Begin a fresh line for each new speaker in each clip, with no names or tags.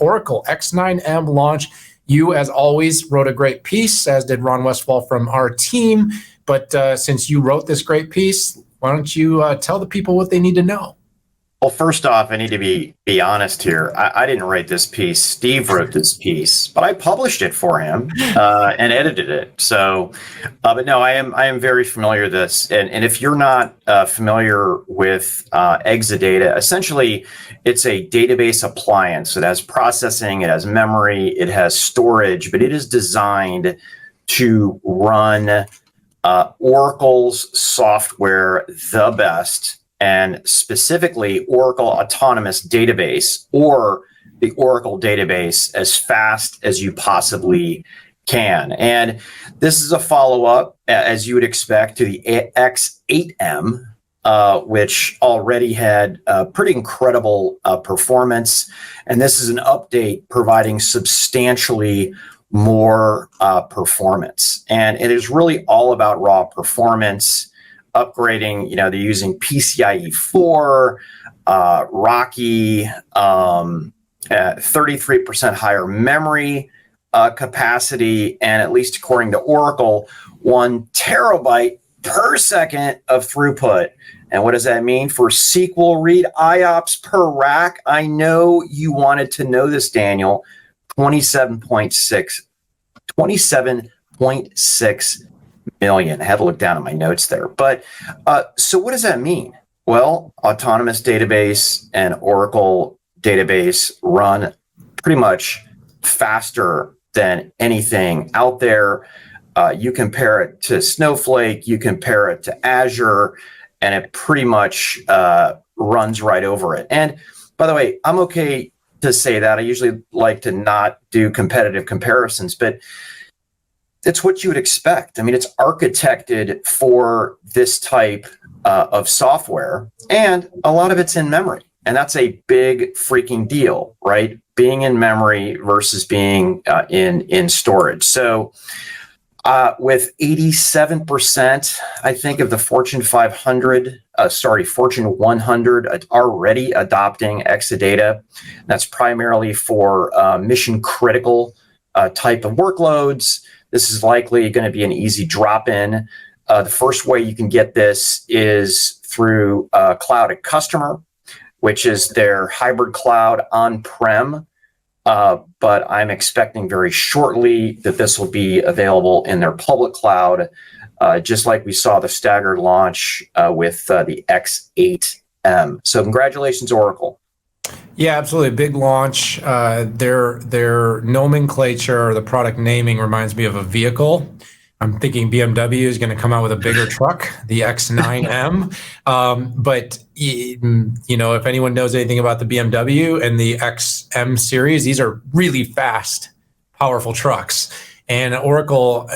Oracle X9M launch. You, as always, wrote a great piece, as did Ron Westfall from our team. But since you wrote this great piece, why don't you tell the people what they need to know?
Well, first off, I need to be honest here. I didn't write this piece. Steve wrote this piece, but I published it for him and edited it. So, but no, I am very familiar with this. And if you're not familiar with Exadata, essentially, it's a database appliance. It has processing, it has memory, it has storage, but it is designed to run Oracle's software the best, and specifically Oracle Autonomous Database, or the Oracle database, as fast as you possibly can. And this is a follow-up, as you would expect, to the X9M, which already had pretty incredible performance. And this is an update providing substantially more performance. And it is really all about raw performance, upgrading. They're using PCIe 4, Rocky, 33% higher memory capacity, and at least according to Oracle, 1 terabyte per second of throughput. And what does that mean for SQL read IOPS per rack? I know you wanted to know this, Daniel. 27.6 million. I had to look down at my notes there. But so what does that mean? Well, Autonomous Database and Oracle Database run pretty much faster than anything out there. You compare it to Snowflake, you compare it to Azure, and it pretty much runs right over it. And by the way, I'm okay to say that. I usually like to not do competitive comparisons, but it's what you would expect. I mean, it's architected for this type of software, and a lot of it's in memory. And that's a big freaking deal, right? Being in memory versus being in storage. So with 87%, I think, of the Fortune 100 already adopting Exadata. That's primarily for mission critical type of workloads. This is likely going to be an easy drop-in. The first way you can get this is through Cloud at Customer, which is their hybrid cloud on-prem. But I'm expecting very shortly that this will be available in their public cloud, just like we saw the staggered launch with the X9M. So congratulations, Oracle.
Yeah, absolutely. Big launch. Their nomenclature, the product naming, reminds me of a vehicle. I'm thinking BMW is going to come out with a bigger truck, the X9M. But if anyone knows anything about the BMW and the XM series, these are really fast, powerful trucks. And Oracle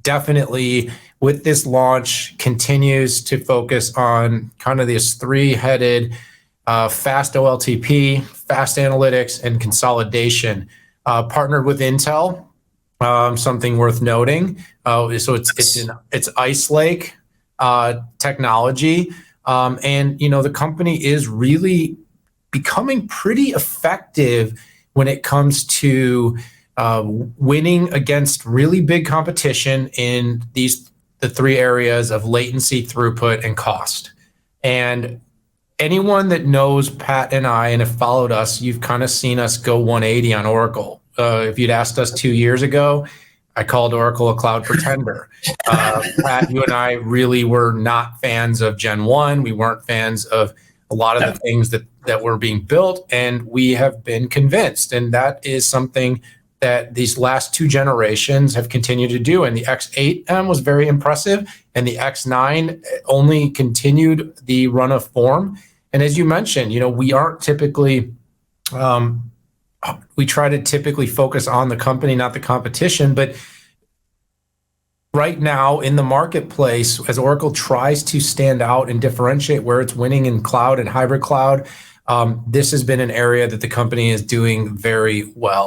definitely, with this launch, continues to focus on kind of this three-headed fast OLTP, fast analytics, and consolidation. Partnered with Intel, something worth noting. So it's Ice Lake technology, and the company is really becoming pretty effective when it comes to winning against really big competition in the three areas of latency, throughput, and cost. And anyone that knows Pat and I and have followed us, you've kind of seen us go 180 on Oracle. If you'd asked us 2 years ago, I called Oracle a cloud pretender. Pat, you and I really were not fans of Gen 1. We weren't fans of a lot of the things that were being built, and we have been convinced. And that is something that these last two generations have continued to do. And the X9M was very impressive, and the X9 only continued the run of form. And as you mentioned, we aren't typically, we try to typically focus on the company, not the competition. But right now in the marketplace, as Oracle tries to stand out and differentiate where it's winning in cloud and hybrid cloud, this has been an area that the company is doing very well.